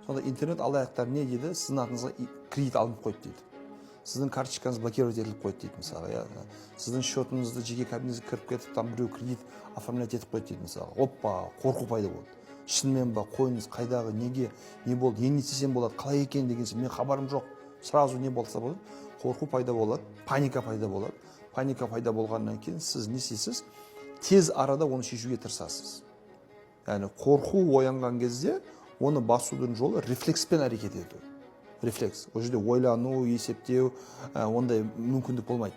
Сонда интернет алаяқтар не дейді? Сіздің атыңызға кредит алынып қойды дейді. Сіздің карточкаңыз блокировать етіліп қойды дейді мысалы. Сіздің счетыңызды жеке кабинетіңізге кіріп кетіп, там біреу кредит оформлять етіп қойды дейді мысалы. Оппа, қорқу пайда болды. Шынымен ба, қойыңыз қайдағы, неге, не болды, не істесем болады, қалай екен деген мен хабарым жоқ. Сразу не болса болады, қорқу пайда болады, паника пайда болады. Паника пайда болғаннан кейін сіз не істейсіз? Тез арада оны шешуге тырысасыз. Яғни қорқу оянған кезде оны басудың жолы рефлекспен әрекет ету. Рефлекс. Ол жерде ойлану, есептеу, ондай мүмкіндік болмайды.